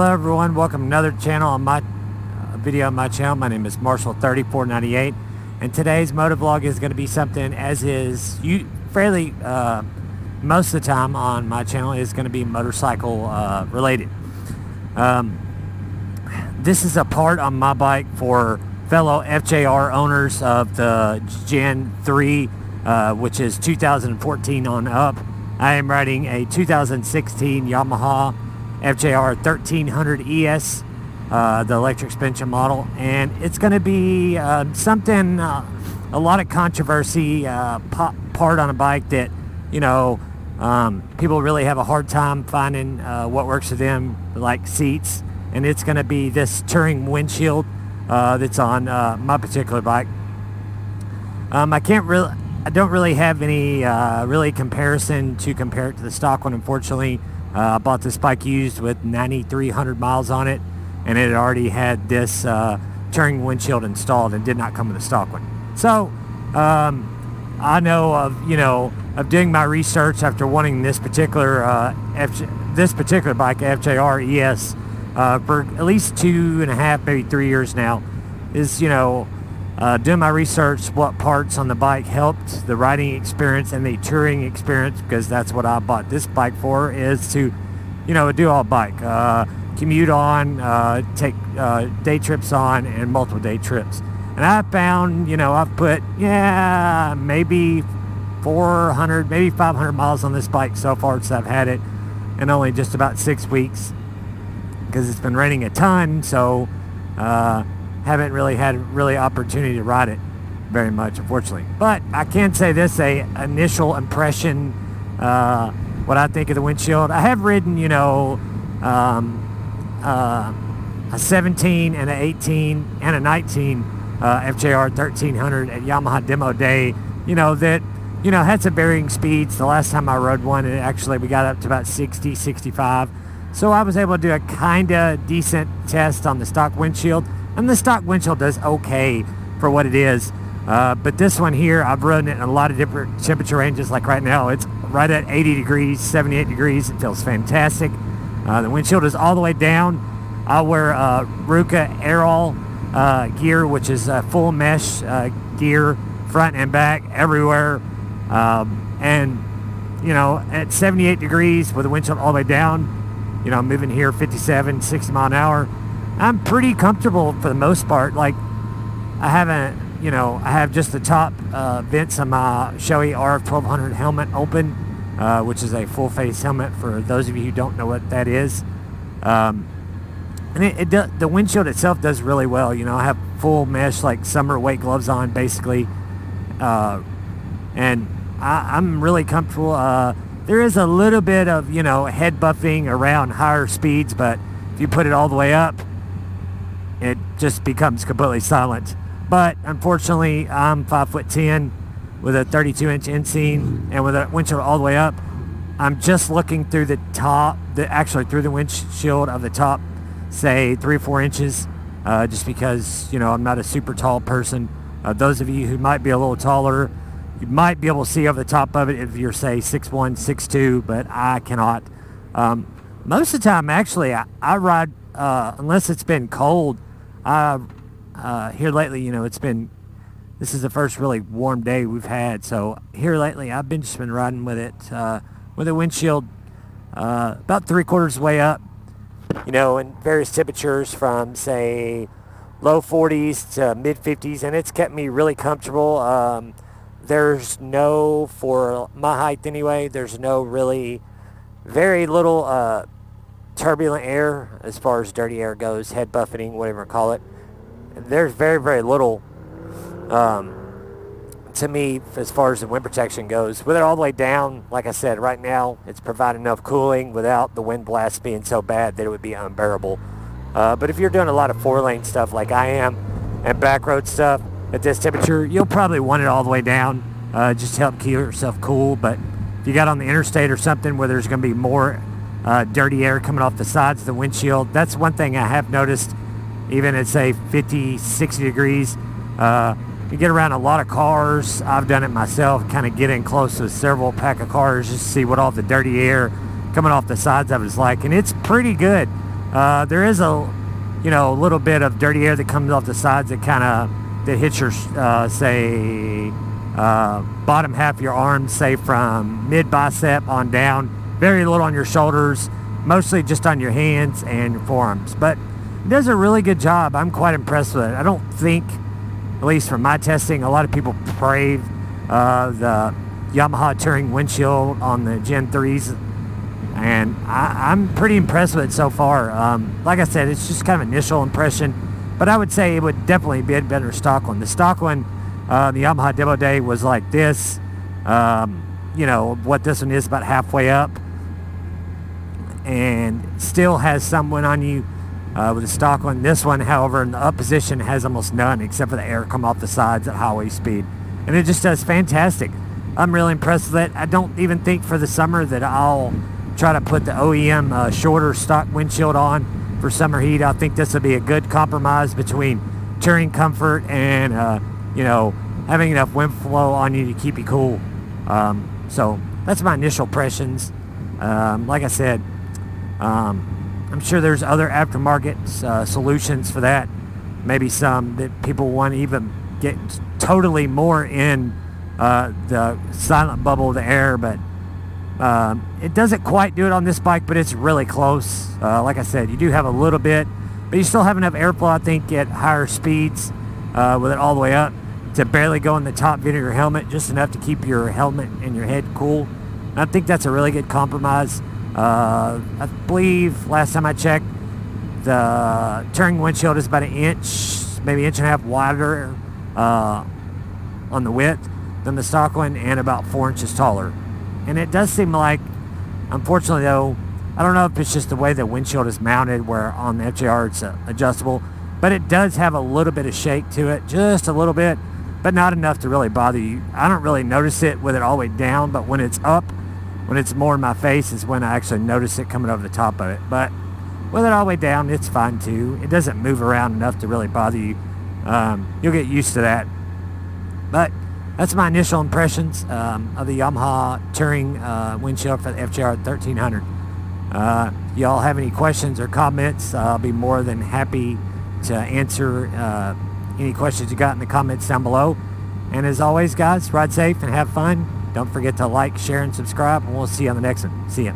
Hello everyone, welcome to another channel on my video on my channel. My name is Marshall 3498, and today's motovlog is going to be something as is fairly most of the time on my channel is going to be motorcycle related. This is a part on my bike for fellow FJR owners of the Gen 3, which is 2014 on up. I am riding a 2016 Yamaha Fjr1300 ES, the electric suspension model, and it's going to be something, a lot of controversy, part on a bike that, you know, people really have a hard time finding what works for them, like seats, and it's going to be this touring windshield that's on my particular bike. I don't really have any really comparison to compare it to the stock one, unfortunately. I bought this bike used with 9,300 miles on it, and it already had this touring windshield installed and did not come with a stock one. So I know of doing my research after wanting this particular bike, FJR ES, for at least 2.5, maybe 3 years now, is doing my research, what parts on the bike helped the riding experience and the touring experience, because that's what I bought this bike for, is to, a do-all bike, commute on, take day trips on, and multiple day trips. And I found, I've put, maybe 400, maybe 500 miles on this bike so far since I've had it, in only just about 6 weeks, because it's been raining a ton, so haven't really had opportunity to ride it very much, unfortunately. But I can say this, initial impression, what I think of the windshield. I have ridden, a 17 and an 18 and a 19 Fjr1300 at Yamaha Demo Day, that, had some varying speeds. The last time I rode one, we got up to about 60, 65. So I was able to do a kind of decent test on the stock windshield. And the stock windshield does okay for what it is. But this one here, I've ridden it in a lot of different temperature ranges. Like right now, it's right at 80 degrees, 78 degrees. It feels fantastic. The windshield is all the way down. I wear Ruka Aerol gear, which is full mesh gear, front and back, everywhere. And, at 78 degrees with the windshield all the way down, moving here 57, 60 mile an hour, I'm pretty comfortable for the most part. Like, I haven't, I have just the top vents on my Shoei RF1200 helmet open, which is a full face helmet for those of you who don't know what that is. And the windshield itself does really well. I have full mesh, like summer weight gloves on, basically. And I'm really comfortable. There is a little bit of, head buffing around higher speeds, but if you put it all the way up, it just becomes completely silent. But unfortunately, I'm 5'10" with a 32-inch inseam, and with a windshield all the way up, I'm just looking through the top, through the windshield of the top, say 3 or 4 inches, just because, I'm not a super tall person. Those of you who might be a little taller, you might be able to see over the top of it if you're, say, 6'1", 6'2", but I cannot. Most of the time, actually, I ride, unless it's been cold. Here lately, this is the first really warm day we've had, so here lately I've just been riding with it, with a windshield about 3/4 of the way up, in various temperatures from, say, low 40s to mid 50s, and it's kept me really comfortable. There's no, for my height anyway, there's no really, very little turbulent air as far as dirty air goes, head buffeting, whatever you call it. There's very, very little to me as far as the wind protection goes. With it all the way down, like I said, right now it's providing enough cooling without the wind blast being so bad that it would be unbearable. But if you're doing a lot of 4-lane stuff like I am, and back road stuff at this temperature, you'll probably want it all the way down, just to help keep yourself cool. But if you got on the interstate or something where there's going to be more dirty air coming off the sides of the windshield, that's one thing I have noticed. Even at, say, 50, 60 degrees, you get around a lot of cars. I've done it myself, kind of get in close to several pack of cars just to see what all the dirty air coming off the sides of it is like, and it's pretty good. There is a, little bit of dirty air that comes off the sides that hits your, say, bottom half of your arms, say from mid bicep on down. Very little on your shoulders, mostly just on your hands and your forearms. But it does a really good job. I'm quite impressed with it. I don't think, at least from my testing, a lot of people crave the Yamaha Touring windshield on the Gen 3s. And I'm pretty impressed with it so far. Like I said, it's just kind of initial impression, but I would say it would definitely be a better stock one. The stock one, the Yamaha Demo Day, was like this. What this one is, about halfway up, and still has some wind on you with the stock one. This one, however, in the up position has almost none, except for the air come off the sides at highway speed, and it just does fantastic. I'm really impressed with it. I don't even think for the summer that I'll try to put the OEM shorter stock windshield on for summer heat. I think this would be a good compromise between touring comfort and having enough wind flow on you to keep you cool. So that's my initial impressions. Like I said, I'm sure there's other aftermarket solutions for that. Maybe some that people want to even get totally more in the silent bubble of the air, but it doesn't quite do it on this bike, but it's really close. Like I said, you do have a little bit, but you still have enough airflow, I think, at higher speeds with it all the way up to barely go in the top vent of your helmet, just enough to keep your helmet and your head cool. And I think that's a really good compromise. I believe last time I checked, the Touring windshield is about an inch, maybe inch and a half wider on the width than the stock one, and about 4 inches taller. And it does seem like, unfortunately though, I don't know if it's just the way the windshield is mounted, where on the FJR it's adjustable, but it does have a little bit of shake to it, just a little bit, but not enough to really bother you. I don't really notice it with it all the way down, but when it's up, when it's more in my face, is when I actually notice it coming over the top of it. But with it all the way down, it's fine too. It doesn't move around enough to really bother you. You'll get used to that. But that's my initial impressions of the Yamaha Touring windshield for the Fjr1300. Y'all have any questions or comments, I'll be more than happy to answer any questions you got in the comments down below. And as always, guys, ride safe and have fun. Don't forget to like, share, and subscribe, and we'll see you on the next one. See ya.